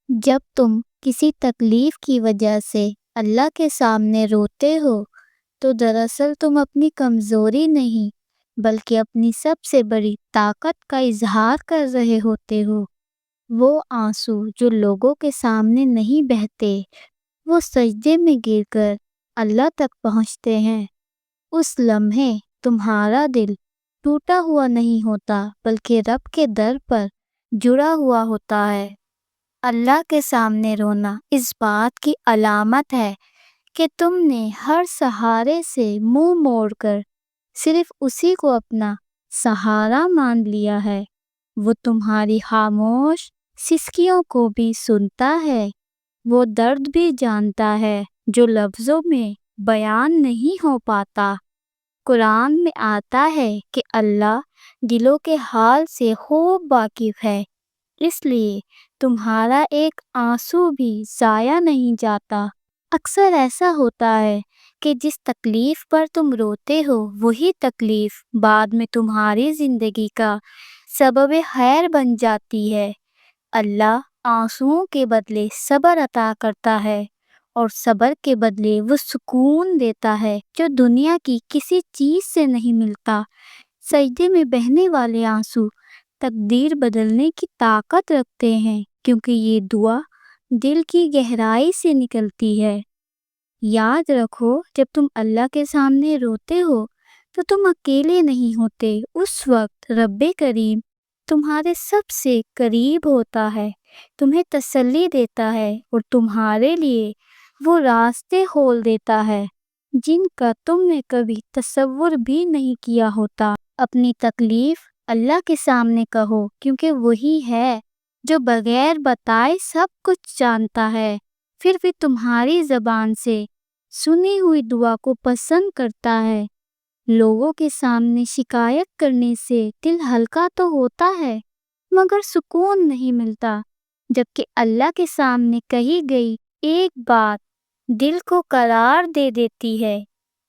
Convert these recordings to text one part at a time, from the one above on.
جب تم کسی تکلیف کی وجہ سے اللہ کے سامنے روتے ہو تو دراصل تم اپنی کمزوری نہیں بلکہ اپنی سب سے بڑی طاقت کا اظہار کر رہے ہوتے ہو۔ وہ آنسو جو لوگوں کے سامنے نہیں بہتے، وہ سجدے میں گر کر اللہ تک پہنچتے ہیں۔ اس لمحے تمہارا دل ٹوٹا ہوا نہیں ہوتا بلکہ رب کے در پر جڑا ہوا ہوتا ہے۔ اللہ کے سامنے رونا اس بات کی علامت ہے کہ تم نے ہر سہارے سے منہ موڑ کر صرف اسی کو اپنا سہارا مان لیا ہے۔ وہ تمہاری خاموش سسکیوں کو بھی سنتا ہے، وہ درد بھی جانتا ہے جو لفظوں میں بیان نہیں ہو پاتا۔ قرآن میں آتا ہے کہ اللہ دلوں کے حال سے خوب واقف ہے، اس لیے تمہارا ایک آنسو بھی ضائع نہیں جاتا۔ اکثر ایسا ہوتا ہے کہ جس تکلیف پر تم روتے ہو وہی تکلیف بعد میں تمہاری زندگی کا سبب خیر بن جاتی ہے۔ اللہ آنسوؤں کے بدلے صبر عطا کرتا ہے اور صبر کے بدلے وہ سکون دیتا ہے جو دنیا کی کسی چیز سے نہیں ملتا۔ سجدے میں بہنے والے آنسو تقدیر بدلنے کی طاقت رکھتے ہیں، کیونکہ یہ دعا دل کی گہرائی سے نکلتی ہے۔ یاد رکھو، جب تم اللہ کے سامنے روتے ہو تو تم اکیلے نہیں ہوتے۔ اس وقت رب کریم تمہارے سب سے قریب ہوتا ہے، تمہیں تسلی دیتا ہے اور تمہارے لیے وہ راستے کھول دیتا ہے جن کا تم نے کبھی تصور بھی نہیں کیا ہوتا۔ اپنی تکلیف اللہ کے سامنے کہو، کیونکہ وہی ہے جو بغیر بتائے سب کچھ جانتا ہے، پھر بھی تمہاری زبان سے سنی ہوئی دعا کو پسند کرتا ہے۔ لوگوں کے سامنے شکایت کرنے سے دل ہلکا تو ہوتا ہے مگر سکون نہیں ملتا، جبکہ اللہ کے سامنے کہی گئی ایک بات دل کو قرار دے دیتی ہے۔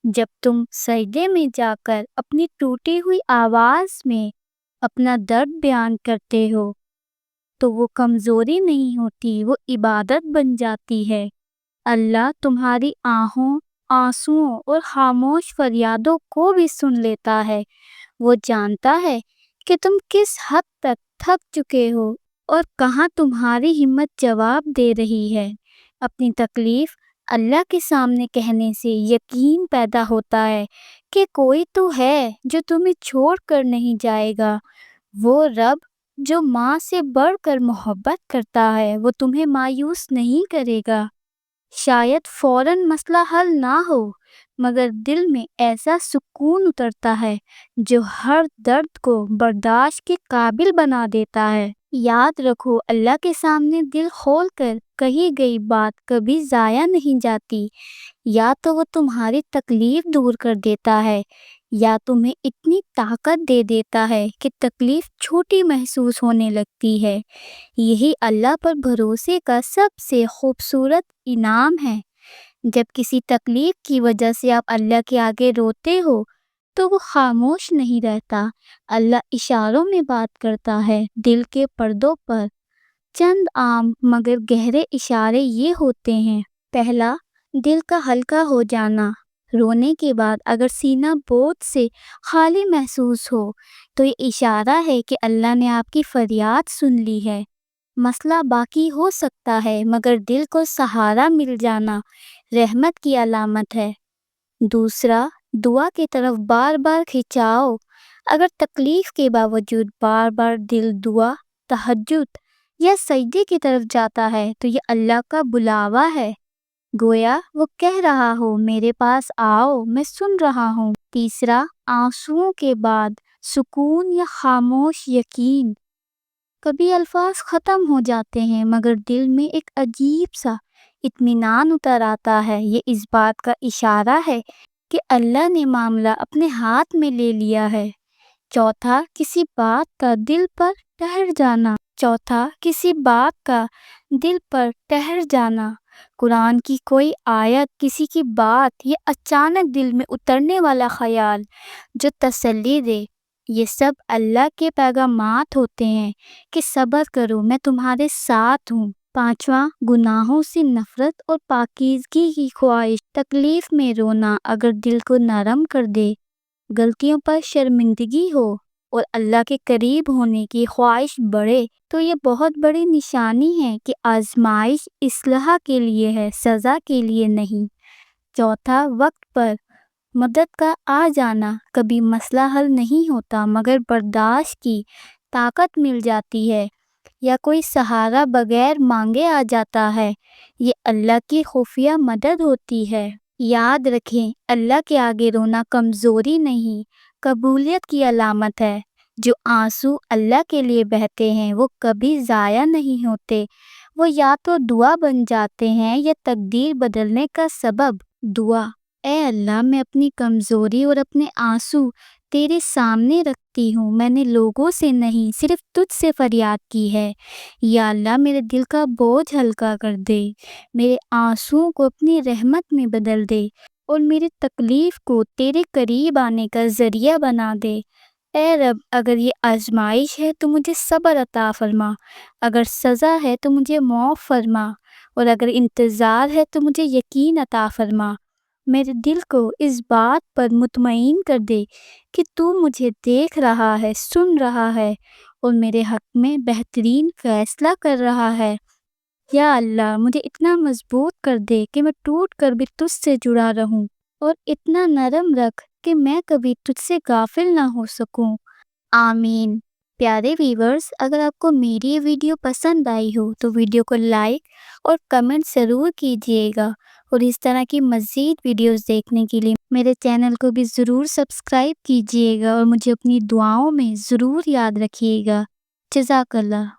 جب تم سجدے میں جا کر اپنی ٹوٹی ہوئی آواز میں اپنا درد بیان کرتے ہو تو وہ کمزوری نہیں ہوتی، وہ عبادت بن جاتی ہے۔ اللہ تمہاری آہوں، آنسوؤں اور خاموش فریادوں کو بھی سن لیتا ہے۔ وہ جانتا ہے کہ تم کس حد تک تھک چکے ہو اور کہاں تمہاری ہمت جواب دے رہی ہے۔ اپنی تکلیف اللہ کے سامنے کہنے سے یقین پیدا ہوتا ہے کہ کوئی تو ہے جو تمہیں چھوڑ کر نہیں جائے گا۔ وہ رب جو ماں سے بڑھ کر محبت کرتا ہے، وہ تمہیں مایوس نہیں کرے گا۔ شاید فوراً مسئلہ حل نہ ہو مگر دل میں ایسا سکون اترتا ہے جو ہر درد کو برداشت کے قابل بنا دیتا ہے۔ یاد رکھو، اللہ کے سامنے دل کھول کر کہی گئی بات کبھی ضائع نہیں جاتی۔ یا تو وہ تمہاری تکلیف دور کر دیتا ہے یا تمہیں اتنی طاقت دے دیتا ہے کہ تکلیف چھوٹی محسوس ہونے لگتی ہے۔ یہی اللہ پر بھروسے کا سب سے خوبصورت انعام ہے۔ جب کسی تکلیف کی وجہ سے آپ اللہ کے آگے روتے ہو تو وہ خاموش نہیں رہتا، اللہ اشاروں میں بات کرتا ہے۔ دل کے پردوں پر چند عام مگر گہرے اشارے یہ ہوتے ہیں۔ پہلا، دل کا ہلکا ہو جانا۔ رونے کے بعد اگر سینہ بوجھ سے خالی محسوس ہو تو یہ اشارہ ہے کہ اللہ نے آپ کی فریاد سن لی ہے۔ مسئلہ باقی ہو سکتا ہے مگر دل کو سہارا مل جانا رحمت کی علامت ہے۔ دوسرا، دعا کی طرف بار بار کھنچاؤ۔ اگر تکلیف کے باوجود بار بار دل دعا، تہجد یا سجدے کی طرف جاتا ہے تو یہ اللہ کا بلاوا ہے، گویا وہ کہہ رہا ہو میرے پاس آؤ، میں سن رہا ہوں۔ تیسرا، آنسوؤں کے بعد سکون یا خاموش یقین۔ کبھی الفاظ ختم ہو جاتے ہیں مگر دل میں ایک عجیب سا اطمینان اتر آتا ہے۔ یہ اس بات کا اشارہ ہے کہ اللہ نے معاملہ اپنے ہاتھ میں لے لیا ہے۔ چوتھا، کسی بات کا دل پر ٹھہر جانا۔ قرآن کی کوئی آیت، کسی کی بات یا اچانک دل میں اترنے والا خیال جو تسلی دے، یہ سب اللہ کے پیغامات ہوتے ہیں کہ صبر کرو، میں تمہارے ساتھ ہوں۔ 5واں، گناہوں سے نفرت اور پاکیزگی کی خواہش۔ تکلیف میں رونا اگر دل کو نرم کر دے، غلطیوں پر شرمندگی ہو اور اللہ کے قریب ہونے کی خواہش بڑھے تو یہ بہت بڑی نشانی ہے کہ آزمائش اصلاح کے لیے ہے، سزا کے لیے نہیں۔ چوتھا، وقت پر مدد کا آ جانا کبھی مسئلہ حل نہیں ہوتا، مگر برداشت کی طاقت مل جاتی ہے، یا کوئی سہارا بغیر مانگے آ جاتا ہے، یہ اللہ کی خفیہ مدد ہوتی ہے۔ یاد رکھیں، اللہ کے آگے رونا کمزوری نہیں، قبولیت کی علامت ہے۔ جو آنسو اللہ کے لیے بہتے ہیں وہ کبھی ضائع نہیں ہوتے، وہ یا تو دعا بن جاتے ہیں یا تقدیر بدلنے کا سبب۔ دعا: اے اللہ، میں اپنی کمزوری اور اپنے آنسو تیرے سامنے رکھتی ہوں۔ میں نے لوگوں سے نہیں، صرف تجھ سے فریاد کی ہے۔ یا اللہ، میرے دل کا بوجھ ہلکا کر دے، میرے آنسوؤں کو اپنی رحمت میں بدل دے اور میری تکلیف کو تیرے قریب آنے کا ذریعہ بنا دے۔ اے رب، اگر یہ آزمائش ہے تو مجھے صبر عطا فرما، اگر سزا ہے تو مجھے معاف فرما، اور اگر انتظار ہے تو مجھے یقین عطا فرما۔ میرے دل کو اس بات پر مطمئن کر دے کہ تو مجھے دیکھ رہا ہے، سن رہا ہے اور میرے حق میں بہترین فیصلہ کر رہا ہے۔ یا اللہ، مجھے اتنا مضبوط کر دے کہ میں ٹوٹ کر بھی تجھ سے جڑا رہوں، اور اتنا نرم رکھ کہ میں کبھی تجھ سے غافل نہ ہو سکوں۔ آمین۔ پیارے ویورز، اگر آپ کو میری یہ ویڈیو پسند آئی ہو تو ویڈیو کو لائک اور کمنٹ ضرور کیجیے گا، اور اس طرح کی مزید ویڈیوز دیکھنے کے لیے میرے چینل کو بھی ضرور سبسکرائب کیجیے گا، اور مجھے اپنی دعاؤں میں ضرور یاد رکھیے گا۔ جزاک اللہ۔